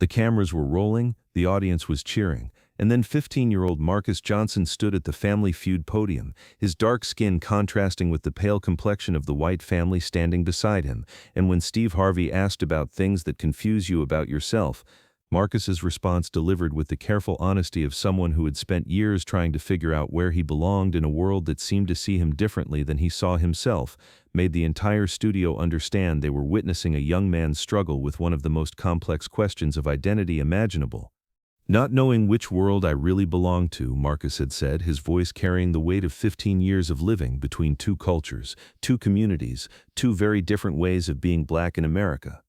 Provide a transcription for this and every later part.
The cameras were rolling, the audience was cheering, and then 15-year-old Marcus Johnson stood at the Family Feud podium, his dark skin contrasting with the pale complexion of the white family standing beside him. And when Steve Harvey asked about things that confuse you about yourself, Marcus's response, delivered with the careful honesty of someone who had spent years trying to figure out where he belonged in a world that seemed to see him differently than he saw himself, made the entire studio understand they were witnessing a young man's struggle with one of the most complex questions of identity imaginable. "Not knowing which world I really belong to," Marcus had said, his voice carrying the weight of 15 years of living between two cultures, two communities, two very different ways of being black in America.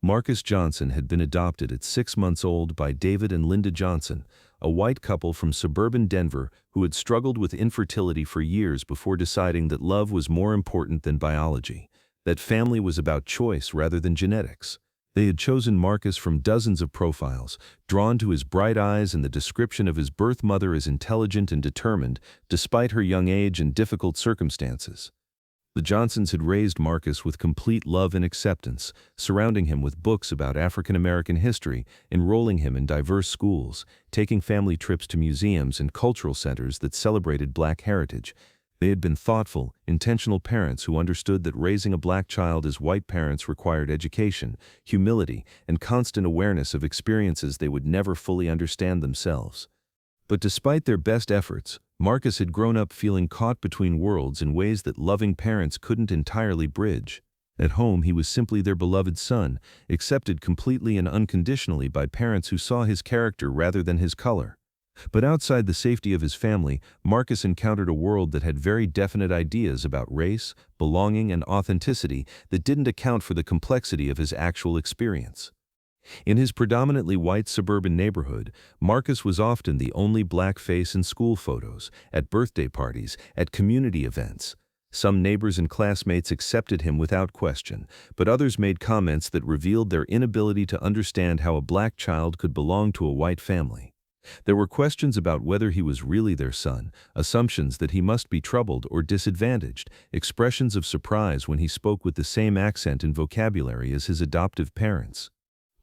Marcus Johnson had been adopted at 6 months old by David and Linda Johnson, a white couple from suburban Denver who had struggled with infertility for years before deciding that love was more important than biology, that family was about choice rather than genetics. They had chosen Marcus from dozens of profiles, drawn to his bright eyes and the description of his birth mother as intelligent and determined, despite her young age and difficult circumstances. The Johnsons had raised Marcus with complete love and acceptance, surrounding him with books about African American history, enrolling him in diverse schools, taking family trips to museums and cultural centers that celebrated black heritage. They had been thoughtful, intentional parents who understood that raising a black child as white parents required education, humility, and constant awareness of experiences they would never fully understand themselves. But despite their best efforts, Marcus had grown up feeling caught between worlds in ways that loving parents couldn't entirely bridge. At home, he was simply their beloved son, accepted completely and unconditionally by parents who saw his character rather than his color. But outside the safety of his family, Marcus encountered a world that had very definite ideas about race, belonging, and authenticity that didn't account for the complexity of his actual experience. In his predominantly white suburban neighborhood, Marcus was often the only black face in school photos, at birthday parties, at community events. Some neighbors and classmates accepted him without question, but others made comments that revealed their inability to understand how a black child could belong to a white family. There were questions about whether he was really their son, assumptions that he must be troubled or disadvantaged, expressions of surprise when he spoke with the same accent and vocabulary as his adoptive parents.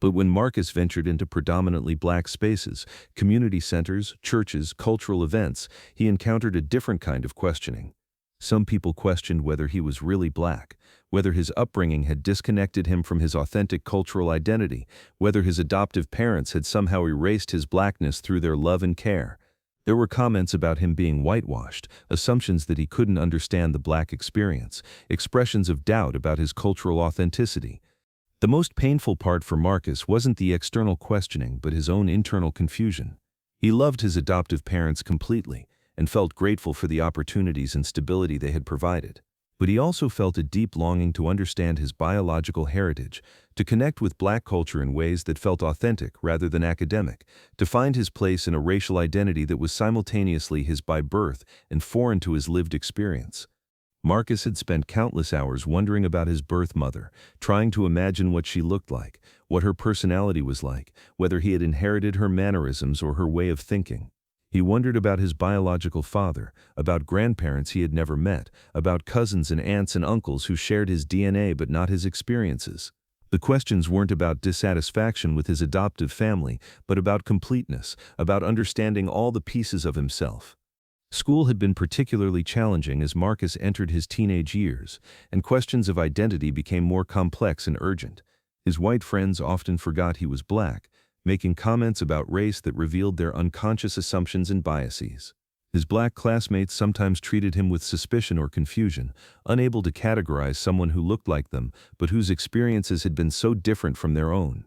But when Marcus ventured into predominantly black spaces, community centers, churches, cultural events, he encountered a different kind of questioning. Some people questioned whether he was really black, whether his upbringing had disconnected him from his authentic cultural identity, whether his adoptive parents had somehow erased his blackness through their love and care. There were comments about him being whitewashed, assumptions that he couldn't understand the black experience, expressions of doubt about his cultural authenticity. The most painful part for Marcus wasn't the external questioning but his own internal confusion. He loved his adoptive parents completely and felt grateful for the opportunities and stability they had provided. But he also felt a deep longing to understand his biological heritage, to connect with black culture in ways that felt authentic rather than academic, to find his place in a racial identity that was simultaneously his by birth and foreign to his lived experience. Marcus had spent countless hours wondering about his birth mother, trying to imagine what she looked like, what her personality was like, whether he had inherited her mannerisms or her way of thinking. He wondered about his biological father, about grandparents he had never met, about cousins and aunts and uncles who shared his DNA but not his experiences. The questions weren't about dissatisfaction with his adoptive family, but about completeness, about understanding all the pieces of himself. School had been particularly challenging as Marcus entered his teenage years, and questions of identity became more complex and urgent. His white friends often forgot he was black, making comments about race that revealed their unconscious assumptions and biases. His black classmates sometimes treated him with suspicion or confusion, unable to categorize someone who looked like them but whose experiences had been so different from their own.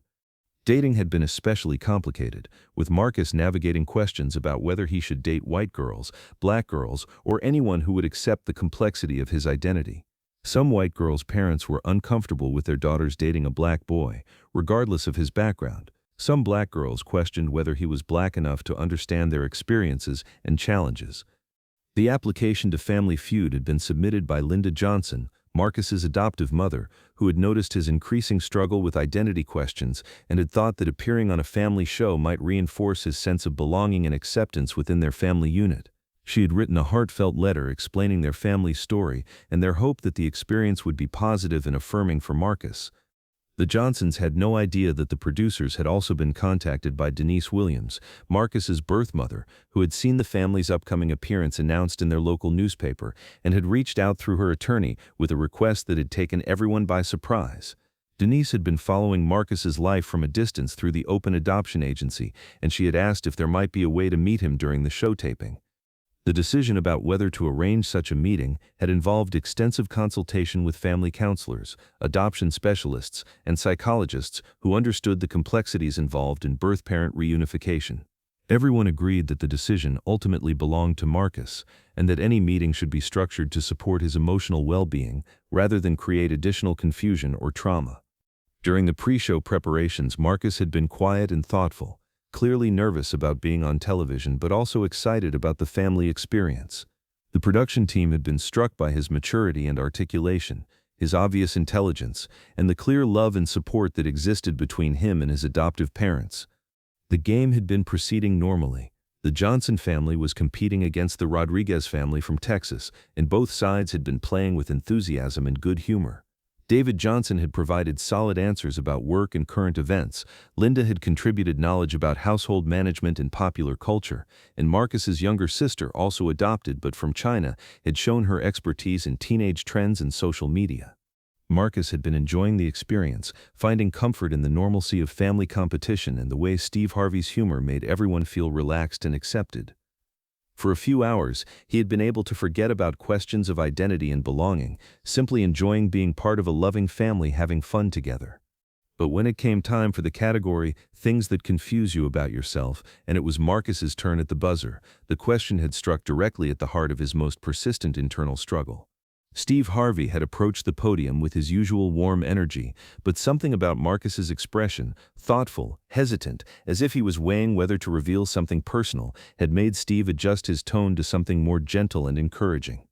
Dating had been especially complicated, with Marcus navigating questions about whether he should date white girls, black girls, or anyone who would accept the complexity of his identity. Some white girls' parents were uncomfortable with their daughters dating a black boy, regardless of his background. Some black girls questioned whether he was black enough to understand their experiences and challenges. The application to Family Feud had been submitted by Linda Johnson, Marcus's adoptive mother, who had noticed his increasing struggle with identity questions and had thought that appearing on a family show might reinforce his sense of belonging and acceptance within their family unit. She had written a heartfelt letter explaining their family's story and their hope that the experience would be positive and affirming for Marcus. The Johnsons had no idea that the producers had also been contacted by Denise Williams, Marcus's birth mother, who had seen the family's upcoming appearance announced in their local newspaper and had reached out through her attorney with a request that had taken everyone by surprise. Denise had been following Marcus's life from a distance through the open adoption agency, and she had asked if there might be a way to meet him during the show taping. The decision about whether to arrange such a meeting had involved extensive consultation with family counselors, adoption specialists, and psychologists who understood the complexities involved in birth-parent reunification. Everyone agreed that the decision ultimately belonged to Marcus, and that any meeting should be structured to support his emotional well-being rather than create additional confusion or trauma. During the pre-show preparations, Marcus had been quiet and thoughtful, clearly nervous about being on television but also excited about the family experience. The production team had been struck by his maturity and articulation, his obvious intelligence, and the clear love and support that existed between him and his adoptive parents. The game had been proceeding normally. The Johnson family was competing against the Rodriguez family from Texas, and both sides had been playing with enthusiasm and good humor. David Johnson had provided solid answers about work and current events, Linda had contributed knowledge about household management and popular culture, and Marcus's younger sister, also adopted but from China, had shown her expertise in teenage trends and social media. Marcus had been enjoying the experience, finding comfort in the normalcy of family competition and the way Steve Harvey's humor made everyone feel relaxed and accepted. For a few hours, he had been able to forget about questions of identity and belonging, simply enjoying being part of a loving family having fun together. But when it came time for the category, Things That Confuse You About Yourself, and it was Marcus's turn at the buzzer, the question had struck directly at the heart of his most persistent internal struggle. Steve Harvey had approached the podium with his usual warm energy, but something about Marcus's expression, thoughtful, hesitant, as if he was weighing whether to reveal something personal, had made Steve adjust his tone to something more gentle and encouraging.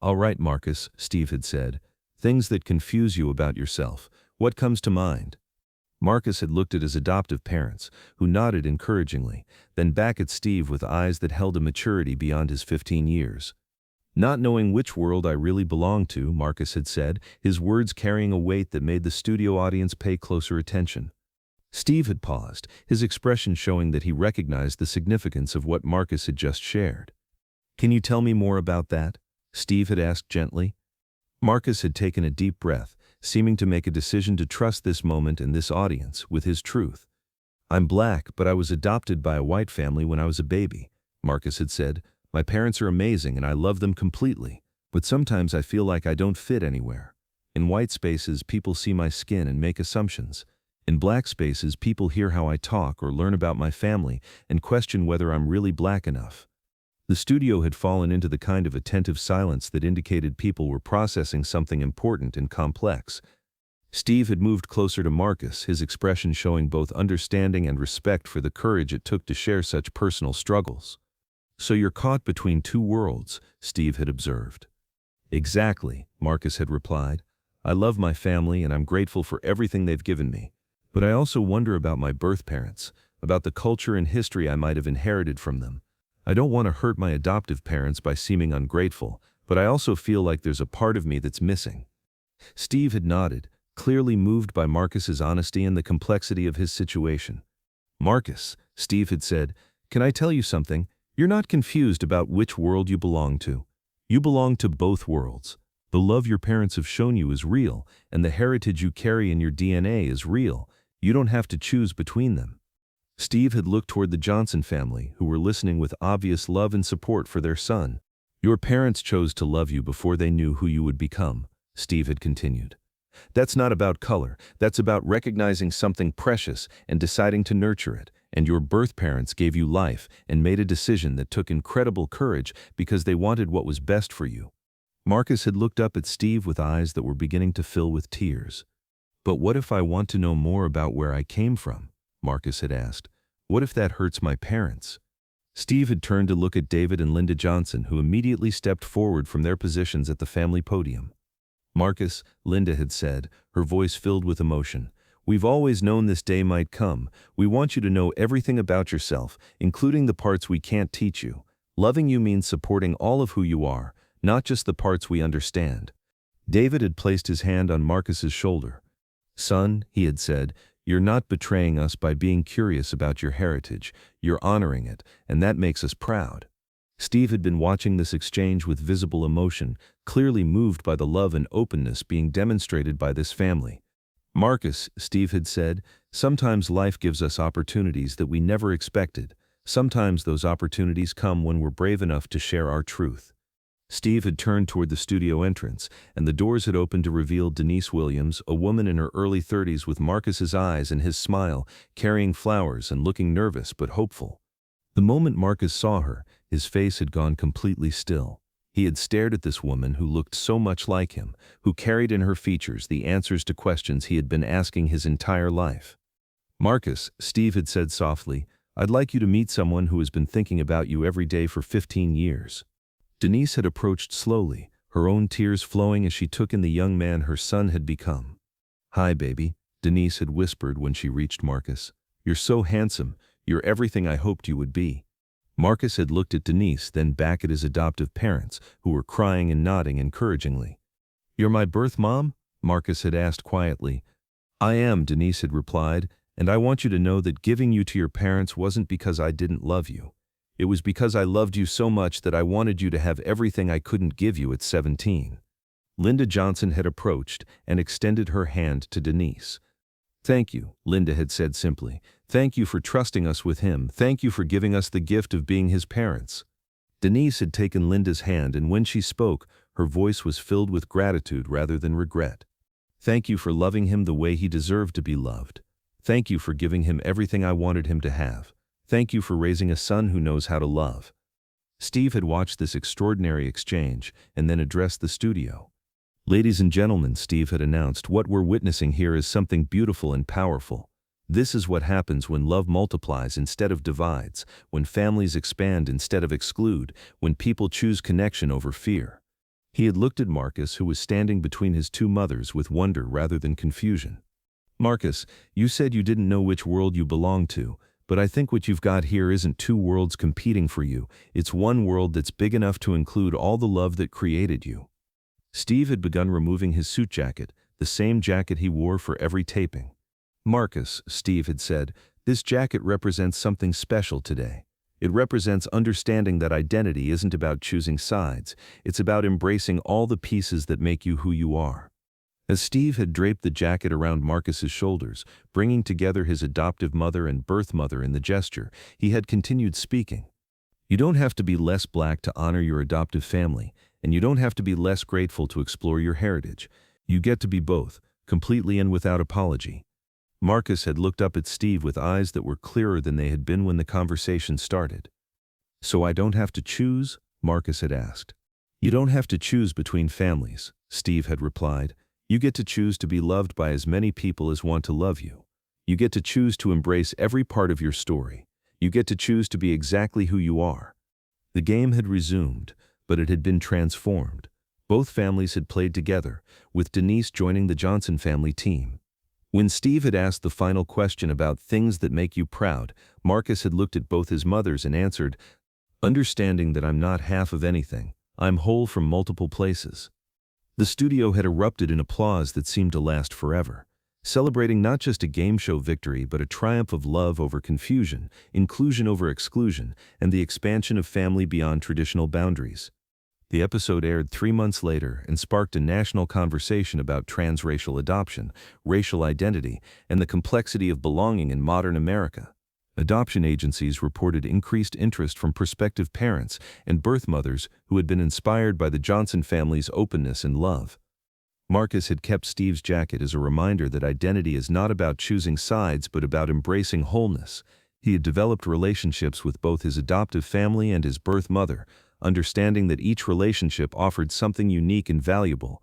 "All right, Marcus," Steve had said. "Things that confuse you about yourself. What comes to mind?" Marcus had looked at his adoptive parents, who nodded encouragingly, then back at Steve with eyes that held a maturity beyond his 15 years. "Not knowing which world I really belong to," Marcus had said, his words carrying a weight that made the studio audience pay closer attention. Steve had paused, his expression showing that he recognized the significance of what Marcus had just shared. "Can you tell me more about that?" Steve had asked gently. Marcus had taken a deep breath, seeming to make a decision to trust this moment and this audience with his truth. "I'm black, but I was adopted by a white family when I was a baby," Marcus had said. "My parents are amazing and I love them completely, but sometimes I feel like I don't fit anywhere. In white spaces, people see my skin and make assumptions. In black spaces, people hear how I talk or learn about my family and question whether I'm really black enough." The studio had fallen into the kind of attentive silence that indicated people were processing something important and complex. Steve had moved closer to Marcus, his expression showing both understanding and respect for the courage it took to share such personal struggles. "So you're caught between two worlds," Steve had observed. "Exactly," Marcus had replied. "I love my family and I'm grateful for everything they've given me. But I also wonder about my birth parents, about the culture and history I might have inherited from them. I don't want to hurt my adoptive parents by seeming ungrateful, but I also feel like there's a part of me that's missing." Steve had nodded, clearly moved by Marcus's honesty and the complexity of his situation. "Marcus," Steve had said, "can I tell you something? You're not confused about which world you belong to. You belong to both worlds. The love your parents have shown you is real, and the heritage you carry in your DNA is real. You don't have to choose between them." Steve had looked toward the Johnson family, who were listening with obvious love and support for their son. "Your parents chose to love you before they knew who you would become," Steve had continued. "That's not about color, that's about recognizing something precious and deciding to nurture it. And your birth parents gave you life and made a decision that took incredible courage because they wanted what was best for you." Marcus had looked up at Steve with eyes that were beginning to fill with tears. "But what if I want to know more about where I came from?" Marcus had asked. "What if that hurts my parents?" Steve had turned to look at David and Linda Johnson, who immediately stepped forward from their positions at the family podium. "Marcus," Linda had said, her voice filled with emotion, "we've always known this day might come. We want you to know everything about yourself, including the parts we can't teach you. Loving you means supporting all of who you are, not just the parts we understand." David had placed his hand on Marcus's shoulder. "Son," he had said, "you're not betraying us by being curious about your heritage. You're honoring it, and that makes us proud." Steve had been watching this exchange with visible emotion, clearly moved by the love and openness being demonstrated by this family. "Marcus," Steve had said, "sometimes life gives us opportunities that we never expected. Sometimes those opportunities come when we're brave enough to share our truth." Steve had turned toward the studio entrance, and the doors had opened to reveal Denise Williams, a woman in her early 30s with Marcus's eyes and his smile, carrying flowers and looking nervous but hopeful. The moment Marcus saw her, his face had gone completely still. He had stared at this woman who looked so much like him, who carried in her features the answers to questions he had been asking his entire life. "Marcus," Steve had said softly, "I'd like you to meet someone who has been thinking about you every day for 15 years. Denise had approached slowly, her own tears flowing as she took in the young man her son had become. "Hi, baby," Denise had whispered when she reached Marcus. "You're so handsome. You're everything I hoped you would be." Marcus had looked at Denise, then back at his adoptive parents, who were crying and nodding encouragingly. "You're my birth mom?" Marcus had asked quietly. "I am," Denise had replied, "and I want you to know that giving you to your parents wasn't because I didn't love you. It was because I loved you so much that I wanted you to have everything I couldn't give you at 17. Linda Johnson had approached and extended her hand to Denise. "Thank you," Linda had said simply. "Thank you for trusting us with him. Thank you for giving us the gift of being his parents." Denise had taken Linda's hand, and when she spoke, her voice was filled with gratitude rather than regret. "Thank you for loving him the way he deserved to be loved. Thank you for giving him everything I wanted him to have. Thank you for raising a son who knows how to love." Steve had watched this extraordinary exchange and then addressed the studio. "Ladies and gentlemen," Steve had announced, "what we're witnessing here is something beautiful and powerful. This is what happens when love multiplies instead of divides, when families expand instead of exclude, when people choose connection over fear." He had looked at Marcus, who was standing between his two mothers, with wonder rather than confusion. "Marcus, you said you didn't know which world you belonged to. But I think what you've got here isn't two worlds competing for you. It's one world that's big enough to include all the love that created you." Steve had begun removing his suit jacket, the same jacket he wore for every taping. "Marcus," Steve had said, "this jacket represents something special today. It represents understanding that identity isn't about choosing sides. It's about embracing all the pieces that make you who you are." As Steve had draped the jacket around Marcus's shoulders, bringing together his adoptive mother and birth mother in the gesture, he had continued speaking. "You don't have to be less black to honor your adoptive family, and you don't have to be less grateful to explore your heritage. You get to be both, completely and without apology." Marcus had looked up at Steve with eyes that were clearer than they had been when the conversation started. "So I don't have to choose?" Marcus had asked. "You don't have to choose between families," Steve had replied. "You get to choose to be loved by as many people as want to love you. You get to choose to embrace every part of your story. You get to choose to be exactly who you are." The game had resumed, but it had been transformed. Both families had played together, with Denise joining the Johnson family team. When Steve had asked the final question about things that make you proud, Marcus had looked at both his mothers and answered, "Understanding that I'm not half of anything. I'm whole from multiple places." The studio had erupted in applause that seemed to last forever, celebrating not just a game show victory but a triumph of love over confusion, inclusion over exclusion, and the expansion of family beyond traditional boundaries. The episode aired 3 months later and sparked a national conversation about transracial adoption, racial identity, and the complexity of belonging in modern America. Adoption agencies reported increased interest from prospective parents and birth mothers who had been inspired by the Johnson family's openness and love. Marcus had kept Steve's jacket as a reminder that identity is not about choosing sides but about embracing wholeness. He had developed relationships with both his adoptive family and his birth mother, understanding that each relationship offered something unique and valuable.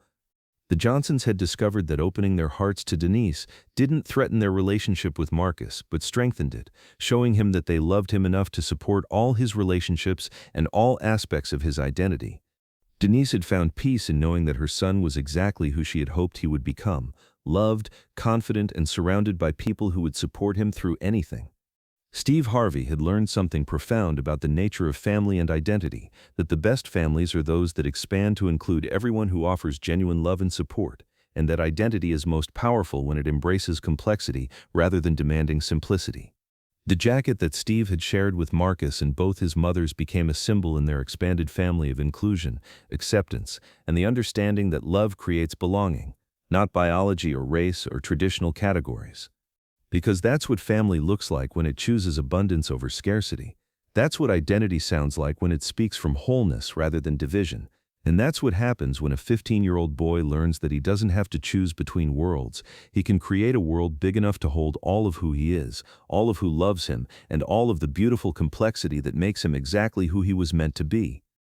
The Johnsons had discovered that opening their hearts to Denise didn't threaten their relationship with Marcus, but strengthened it, showing him that they loved him enough to support all his relationships and all aspects of his identity. Denise had found peace in knowing that her son was exactly who she had hoped he would become, loved, confident, and surrounded by people who would support him through anything. Steve Harvey had learned something profound about the nature of family and identity, that the best families are those that expand to include everyone who offers genuine love and support, and that identity is most powerful when it embraces complexity rather than demanding simplicity. The jacket that Steve had shared with Marcus and both his mothers became a symbol in their expanded family of inclusion, acceptance, and the understanding that love creates belonging, not biology or race or traditional categories. Because that's what family looks like when it chooses abundance over scarcity. That's what identity sounds like when it speaks from wholeness rather than division. And that's what happens when a 15-year-old boy learns that he doesn't have to choose between worlds. He can create a world big enough to hold all of who he is, all of who loves him, and all of the beautiful complexity that makes him exactly who he was meant to be.